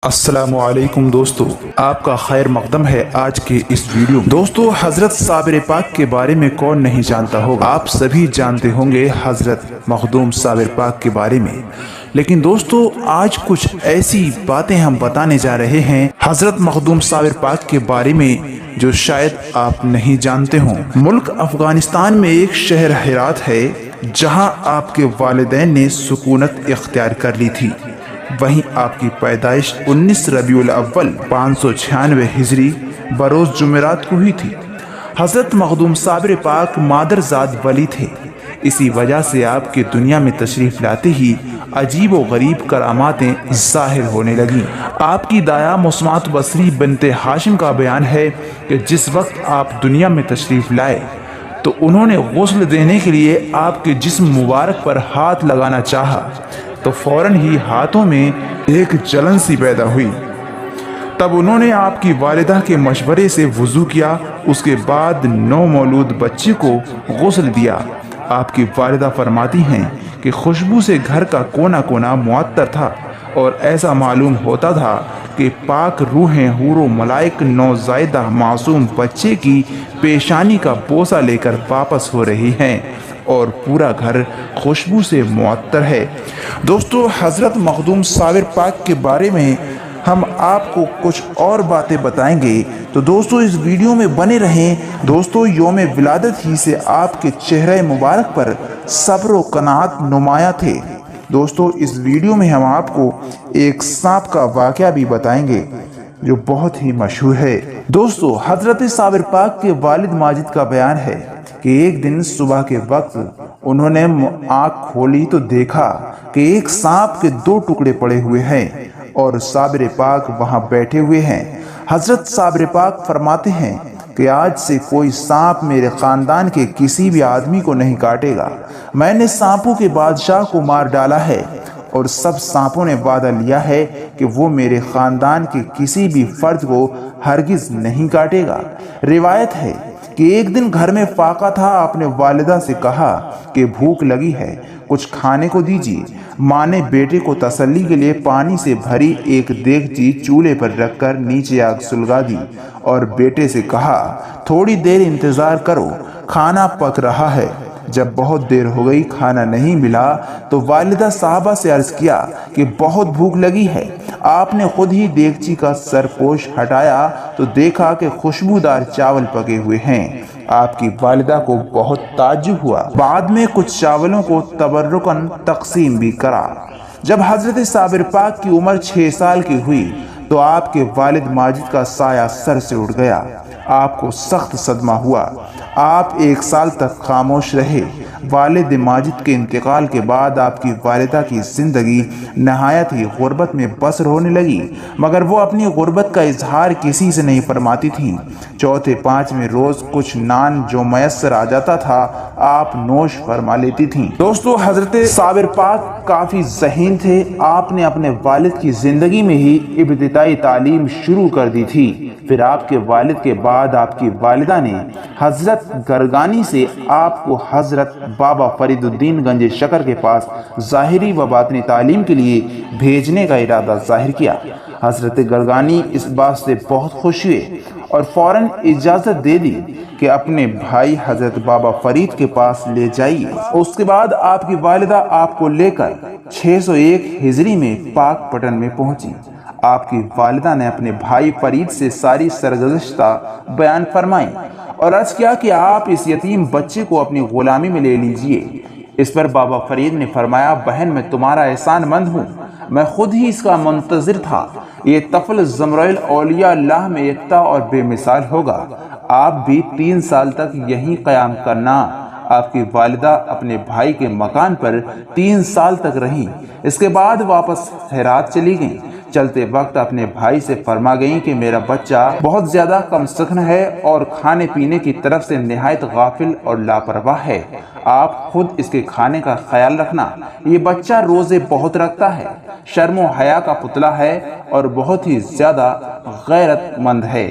السلام علیکم دوستو، آپ کا خیر مقدم ہے آج کے اس ویڈیو میں۔ دوستو، حضرت صابر پاک کے بارے میں کون نہیں جانتا ہوگا؟ آپ سبھی جانتے ہوں گے حضرت مخدوم صابر پاک کے بارے میں، لیکن دوستو آج کچھ ایسی باتیں ہم بتانے جا رہے ہیں حضرت مخدوم صابر پاک کے بارے میں جو شاید آپ نہیں جانتے ہوں۔ ملک افغانستان میں ایک شہر ہرات ہے جہاں آپ کے والدین نے سکونت اختیار کر لی تھی۔ وہیں آپ کی پیدائش 19 ربیع الاول 596 ہجری بروز جمعرات کو ہوئی تھی۔ حضرت مخدوم صابر پاک مادرزاد ولی تھے، اسی وجہ سے آپ کے دنیا میں تشریف لاتے ہی عجیب و غریب کراماتیں ظاہر ہونے لگیں۔ آپ کی دایا مسمات بصری بنت ہاشم کا بیان ہے کہ جس وقت آپ دنیا میں تشریف لائے تو انہوں نے غسل دینے کے لیے آپ کے جسم مبارک پر ہاتھ لگانا چاہا تو فوراً ہی ہاتھوں میں ایک جلن سی پیدا ہوئی۔ تب انہوں نے آپ کی والدہ کے مشورے سے وضو کیا، اس کے بعد نومولود بچے کو غسل دیا۔ آپ کی والدہ فرماتی ہیں کہ خوشبو سے گھر کا کونا کونا معطر تھا اور ایسا معلوم ہوتا تھا کہ پاک روحیں حور و ملائک نوزائیدہ معصوم بچے کی پیشانی کا بوسہ لے کر واپس ہو رہی ہیں اور پورا گھر خوشبو سے معطر ہے۔ دوستو، حضرت مخدوم صابر پاک کے بارے میں ہم آپ کو کچھ اور باتیں بتائیں گے، تو دوستو اس ویڈیو میں بنے رہیں۔ دوستو، یوم ولادت ہی سے آپ کے چہرہ مبارک پر صبر و قناعت نمایاں تھے۔ دوستو اس ویڈیو میں ہم آپ کو ایک سانپ کا واقعہ بھی بتائیں گے جو بہت ہی مشہور ہے۔ دوستو، حضرت صابر پاک کے والد ماجد کا بیان ہے کہ ایک دن صبح کے وقت انہوں نے آنکھ کھولی تو دیکھا کہ ایک سانپ کے 2 ٹکڑے پڑے ہوئے ہیں اور صابر پاک وہاں بیٹھے ہوئے ہیں۔ حضرت صابر پاک فرماتے ہیں کہ آج سے کوئی سانپ میرے خاندان کے کسی بھی آدمی کو نہیں کاٹے گا۔ میں نے سانپوں کے بادشاہ کو مار ڈالا ہے اور سب سانپوں نے وعدہ لیا ہے کہ وہ میرے خاندان کے کسی بھی فرد کو ہرگز نہیں کاٹے گا۔ روایت ہے کہ ایک دن گھر میں فاقہ تھا، آپ نے والدہ سے کہا کہ بھوک لگی ہے، کچھ کھانے کو دیجیے۔ ماں نے بیٹے کو تسلی کے لیے پانی سے بھری ایک دیگچی چولہے پر رکھ کر نیچے آگ سلگا دی اور بیٹے سے کہا تھوڑی دیر انتظار کرو، کھانا پک رہا ہے۔ جب بہت دیر ہو گئی کھانا نہیں ملا تو والدہ صاحبہ سے عرض کیا کہ بہت بھوک لگی ہے۔ آپ نے خود ہی دیگچی کا سرپوش ہٹایا تو دیکھا کہ خوشبودار چاول پکے ہوئے ہیں۔ آپ کی والدہ کو بہت تعجب ہوا، بعد میں کچھ چاولوں کو تبرکاً تقسیم بھی کرا۔ جب حضرت صابر پاک کی عمر 6 سال کی ہوئی تو آپ کے والد ماجد کا سایہ سر سے اٹھ گیا۔ آپ کو سخت صدمہ ہوا، آپ 1 سال تک خاموش رہے۔ والد ماجد کے انتقال کے بعد آپ کی والدہ کی زندگی نہایت ہی غربت میں بسر ہونے لگی، مگر وہ اپنی غربت کا اظہار کسی سے نہیں فرماتی تھیں۔ چوتھے پانچویں روز کچھ نان جو میسر آ جاتا تھا آپ نوش فرما لیتی تھیں۔ دوستو، حضرت صابر پاک کافی ذہین تھے۔ آپ نے اپنے والد کی زندگی میں ہی ابتدائی تعلیم شروع کر دی تھی۔ پھر آپ کے والد کے بعد آپ کی والدہ نے حضرت گرگانی سے آپ کو حضرت بابا فرید الدین گنج شکر کے پاس ظاہری و باطنی تعلیم کے لیے بھیجنے کا ارادہ ظاہر کیا۔ حضرت گرگانی اس بات سے بہت خوش ہوئے اور فوراً اجازت دے دی کہ اپنے بھائی حضرت بابا فرید کے پاس لے جائیے۔ اس کے بعد آپ کی والدہ آپ کو لے کر 601 ہجری میں پاک پٹن میں پہنچی۔ آپ کی والدہ نے اپنے بھائی فرید سے ساری سرگزشتہ بیان فرمائی اور عرض کیا کہ آپ اس یتیم بچے کو اپنی غلامی میں لے لیجئے۔ اس پر بابا فرید نے فرمایا بہن میں تمہارا احسان مند ہوں، میں خود ہی اس کا منتظر تھا۔ یہ طفل زمرہ اولیاء اللہ میں یکتا اور بے مثال ہوگا۔ آپ بھی 3 سال تک یہیں قیام کرنا۔ آپ کی والدہ اپنے بھائی کے مکان پر 3 سال تک رہیں، اس کے بعد واپس ہرات چلی گئیں۔ چلتے وقت اپنے بھائی سے فرما گئیں کہ میرا بچہ بہت زیادہ کم سخن ہے اور کھانے پینے کی طرف سے نہایت غافل اور لاپرواہ ہے، آپ خود اس کے کھانے کا خیال رکھنا۔ یہ بچہ روزے بہت رکھتا ہے، شرم و حیا کا پتلا ہے اور بہت ہی زیادہ غیرت مند ہے۔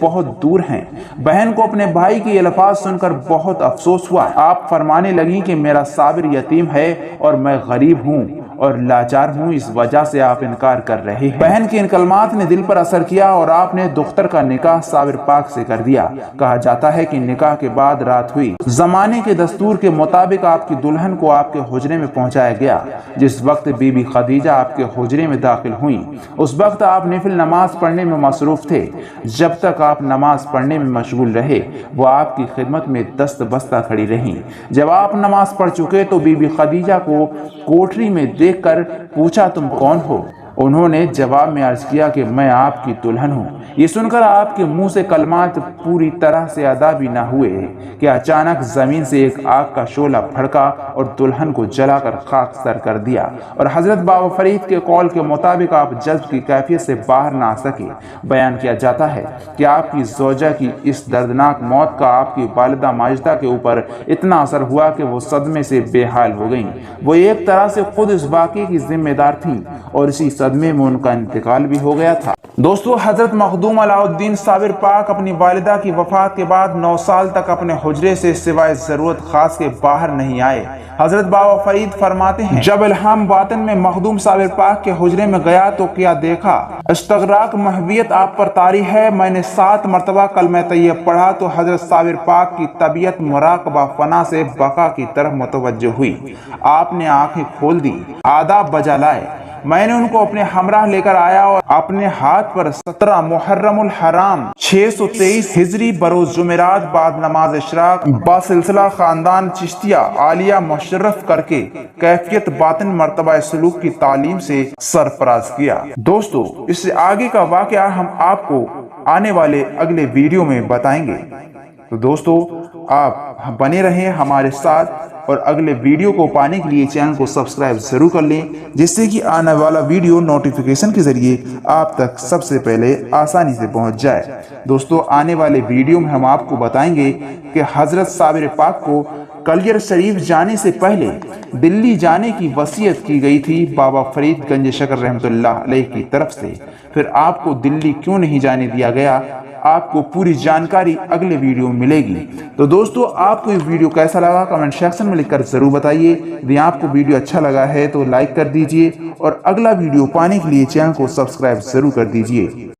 بہت دور ہیں۔ بہن کو اپنے بھائی کی الفاظ سن کر بہت افسوس ہوا۔ آپ فرمانے لگیں کہ میرا صابر یتیم ہے اور میں غریب ہوں اور لاچار ہوں، اس وجہ سے آپ انکار کر رہے ہیں۔ بہن کے ان کلمات نے دل پر اثر کیا اور آپ نے دختر کا نکاح صابر پاک سے کر دیا۔ کہا جاتا ہے کہ نکاح کے بعد رات ہوئی۔ زمانے کے دستور کے مطابق آپ کی دلہن کو آپ کے حجرے میں پہنچایا گیا۔ جس وقت بی بی خدیجہ آپ کے حجرے میں داخل ہوئیں، اس وقت آپ نفل نماز پڑھنے میں مصروف تھے۔ جب تک آپ نماز پڑھنے میں مشغول رہے، وہ آپ کی خدمت میں دست بستہ کھڑی رہیں۔ جب آپ نماز پڑھ چکے تو بی بی خدیجہ کو کوٹری میں دیکھ کر پوچھا، تم کون ہو؟ انہوں نے جواب میں عرض کیا کہ میں آپ کی دلہن ہوں۔ یہ سن کر آپ کے منہ سے کلمات پوری طرح سے ادا بھی نہ ہوئے کہ اچانک زمین سے ایک آگ کا شعلہ بھڑکا اور دلہن کو جلا کر خاک سر کر دیا، اور حضرت بابا فرید کے قول کے مطابق آپ جذب کی کیفیت سے باہر نہ آ سکے۔ بیان کیا جاتا ہے کہ آپ کی زوجہ کی اس دردناک موت کا آپ کی والدہ ماجدہ کے اوپر اتنا اثر ہوا کہ وہ صدمے سے بے حال ہو گئیں۔ وہ ایک طرح سے خود اس واقعے کی ذمہ دار تھیں اور اسی صدمے میں ان کا انتقال بھی ہو گیا تھا۔ دوستو، حضرت مخدوم علاء الدین صابر پاک اپنی والدہ کی وفات کے بعد 9 سال تک اپنے حجرے سے سوائے ضرورت خاص کے باہر نہیں آئے۔ حضرت بابا فرید فرماتے ہیں، جب الہام باطن میں مخدوم صابر پاک کے حجرے میں گیا تو کیا دیکھا؟ استغراق محویت آپ پر طاری ہے۔ میں نے 7 مرتبہ کلمہ طیب پڑھا تو حضرت صابر پاک کی طبیعت مراقبہ فنا سے بقا کی طرف متوجہ ہوئی۔ آپ نے آنکھیں کھول دی، آداب بجا لائے۔ میں نے ان کو اپنے ہمراہ لے کر آیا اور اپنے ہاتھ پر 17 محرم الحرام 623 ہجری بروز جمعرات بعد نماز اشراق باسلسلہ خاندان چشتیہ عالیہ مشرف کر کے کیفیت باطن مرتبہ سلوک کی تعلیم سے سرفراز کیا۔ دوستو، اس سے آگے کا واقعہ ہم آپ کو آنے والے اگلے ویڈیو میں بتائیں گے۔ تو دوستو، آپ بنے رہیں ہمارے ساتھ اور اگلے ویڈیو کو پانے کے لیے چینل کو سبسکرائب ضرور کر لیں، جس سے کہ آنے والا ویڈیو نوٹیفیکیشن کے ذریعے آپ تک سب سے پہلے آسانی سے پہنچ جائے۔ دوستو، آنے والے ویڈیو میں ہم آپ کو بتائیں گے کہ حضرت صابر پاک کو کلیر شریف جانے سے پہلے دلی جانے کی وصیت کی گئی تھی بابا فرید گنج شکر رحمۃ اللہ علیہ کی طرف سے۔ پھر آپ کو دلی کیوں نہیں جانے دیا گیا، آپ کو پوری جانکاری اگلے ویڈیو میں ملے گی۔ تو دوستو، آپ کو یہ ویڈیو کیسا لگا کمنٹ سیکشن میں لکھ کر ضرور بتائیے۔ یدی آپ کو ویڈیو اچھا لگا ہے تو لائک کر دیجئے اور اگلا ویڈیو پانے کے لیے چینل کو سبسکرائب ضرور کر دیجئے۔